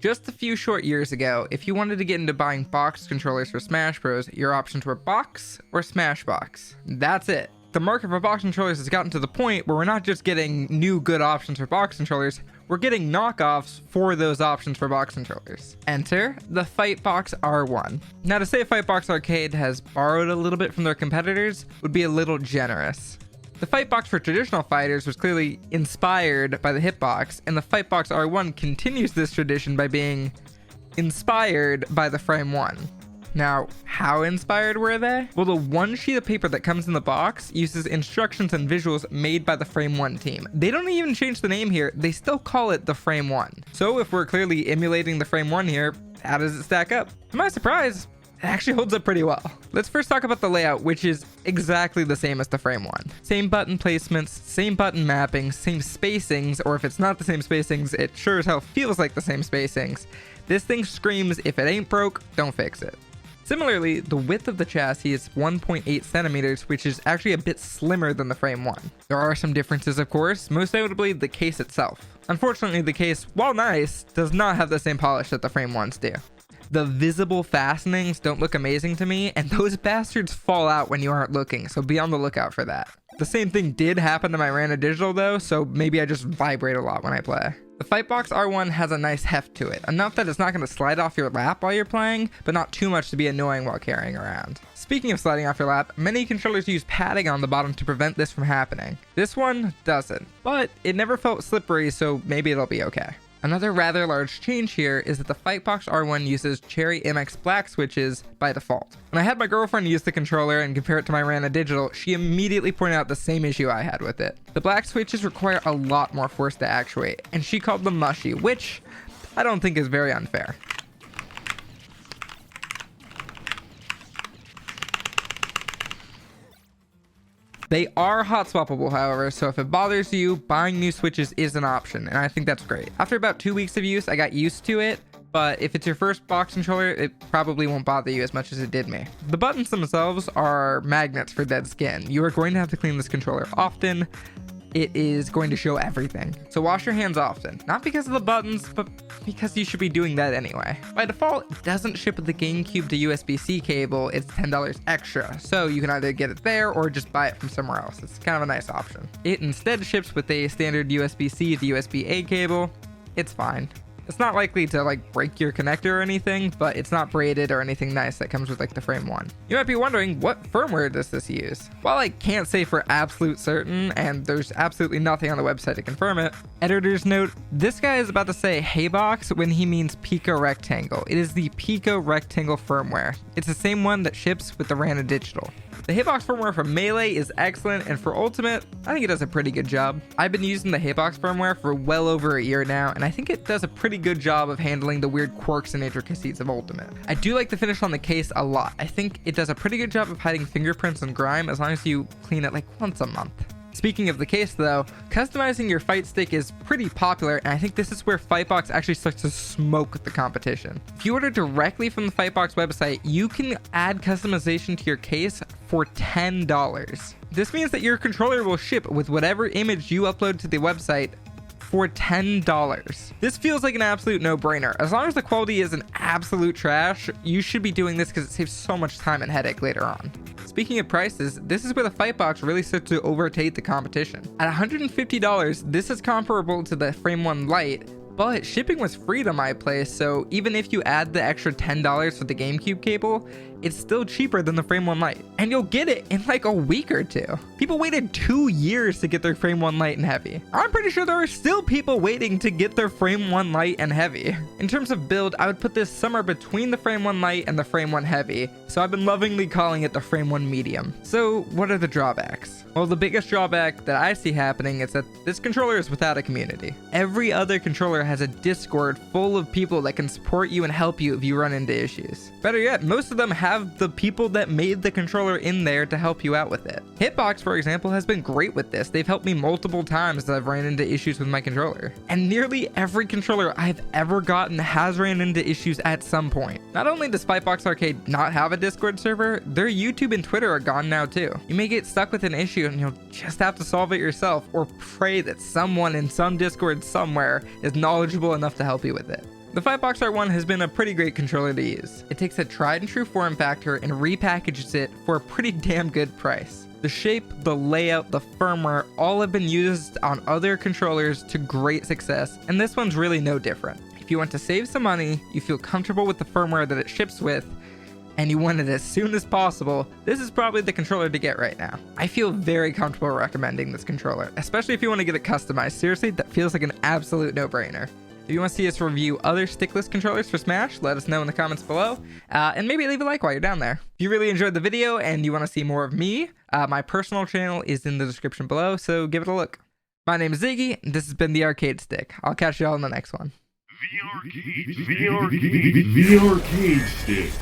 Just a few short years ago, if you wanted to get into buying box controllers for Smash Bros, your options were box or Smashbox. That's it. The market for box controllers has gotten to the point where we're not just getting new good options for box controllers, we're getting knockoffs for those options for box controllers. Enter the FightBox R1. Now, to say FightBox Arcade has borrowed a little bit from their competitors would be a little generous. The FightBox for traditional fighters was clearly inspired by the Hitbox, and the FightBox R1 continues this tradition by being inspired by the Frame1. Now, how inspired were they? Well, the one sheet of paper that comes in the box uses instructions and visuals made by the Frame1 team. They don't even change the name here, they still call it the Frame1. So if we're clearly emulating the Frame1 here, how does it stack up? To my surprise, it actually holds up pretty well. Let's first talk about the layout, which is exactly the same as the Frame1. Same button placements, same button mappings, same spacings, or if it's not the same spacings, it sure as hell feels like the same spacings. This thing screams, if it ain't broke, don't fix it. Similarly, the width of the chassis is 1.8 centimeters, which is actually a bit slimmer than the Frame1. There are some differences, of course, most notably the case itself. Unfortunately, the case, while nice, does not have the same polish that the Frame1s do. The visible fastenings don't look amazing to me, and those bastards fall out when you aren't looking, so be on the lookout for that. The same thing did happen to my Rana Digital though, so maybe I just vibrate a lot when I play. The FightBox R1 has a nice heft to it, enough that it's not going to slide off your lap while you're playing, but not too much to be annoying while carrying around. Speaking of sliding off your lap, many controllers use padding on the bottom to prevent this from happening. This one doesn't, but it never felt slippery, so maybe it'll be okay. Another rather large change here is that the FightBox R1 uses Cherry MX Black switches by default. When I had my girlfriend use the controller and compare it to my Rana Digital, she immediately pointed out the same issue I had with it. The black switches require a lot more force to actuate, and she called them mushy, which I don't think is very unfair. They are hot swappable, however, so if it bothers you, buying new switches is an option, and I think that's great. After about 2 weeks of use, I got used to it, but if it's your first box controller, it probably won't bother you as much as it did me. The buttons themselves are magnets for dead skin. You are going to have to clean this controller often. It is going to show everything. So wash your hands often. Not because of the buttons, but because you should be doing that anyway. By default, it doesn't ship with the GameCube to USB-C cable. It's $10 extra. So you can either get it there or just buy it from somewhere else. It's kind of a nice option. It instead ships with a standard USB-C to USB-A cable. It's fine. It's not likely to like break your connector or anything, but it's not braided or anything nice that comes with like the Frame1. You might be wondering, what firmware does this use? While I can't say for absolute certain, and there's absolutely nothing on the website to confirm it, editor's note, this guy is about to say hey box when he means Pico Rectangle. It is the Pico Rectangle firmware. It's the same one that ships with the Rana Digital. The Hitbox firmware for Melee is excellent, and for Ultimate, I think it does a pretty good job. I've been using the Hitbox firmware for well over a year now, and I think it does a pretty good job of handling the weird quirks and intricacies of Ultimate. I do like the finish on the case a lot. I think it does a pretty good job of hiding fingerprints and grime as long as you clean it like once a month. Speaking of the case though, customizing your fight stick is pretty popular, and I think this is where FightBox actually starts to smoke the competition. If you order directly from the FightBox website, you can add customization to your case for $10. This means that your controller will ship with whatever image you upload to the website for $10. This feels like an absolute no-brainer. As long as the quality isn't absolute trash, you should be doing this because it saves so much time and headache later on. Speaking of prices, this is where the FightBox really starts to overtake the competition. At $150, this is comparable to the Frame1 Lite, but shipping was free to my place, so even if you add the extra $10 for the GameCube cable, it's still cheaper than the Frame1 Lite, and you'll get it in like a week or two. People waited 2 years to get their Frame1 Lite and Heavy. I'm pretty sure there are still people waiting to get their Frame1 Lite and Heavy. In terms of build, I would put this somewhere between the Frame1 Lite and the Frame1 Heavy, so I've been lovingly calling it the Frame1 Medium. So what are the drawbacks? Well, the biggest drawback that I see happening is that this controller is without a community. Every other controller has a Discord full of people that can support you and help you if you run into issues. Better yet, most of them have the people that made the controller in there to help you out with it. Hitbox, for example, has been great with this. They've helped me multiple times as I've ran into issues with my controller. And nearly every controller I've ever gotten has ran into issues at some point. Not only does FightBox Arcade not have a Discord server, their YouTube and Twitter are gone now too. You may get stuck with an issue and you'll just have to solve it yourself, or pray that someone in some Discord somewhere is knowledgeable enough to help you with it. The FightBox R1 has been a pretty great controller to use. It takes a tried and true form factor and repackages it for a pretty damn good price. The shape, the layout, the firmware, all have been used on other controllers to great success, and this one's really no different. If you want to save some money, you feel comfortable with the firmware that it ships with, and you want it as soon as possible, this is probably the controller to get right now. I feel very comfortable recommending this controller, especially if you want to get it customized. Seriously, that feels like an absolute no-brainer. If you want to see us review other stickless controllers for Smash, let us know in the comments below, and maybe leave a like while you're down there. If you really enjoyed the video and you want to see more of me, my personal channel is in the description below, so give it a look. My name is Ziggy, and this has been the Arcade Stick. I'll catch you all in the next one. The Arcade Stick.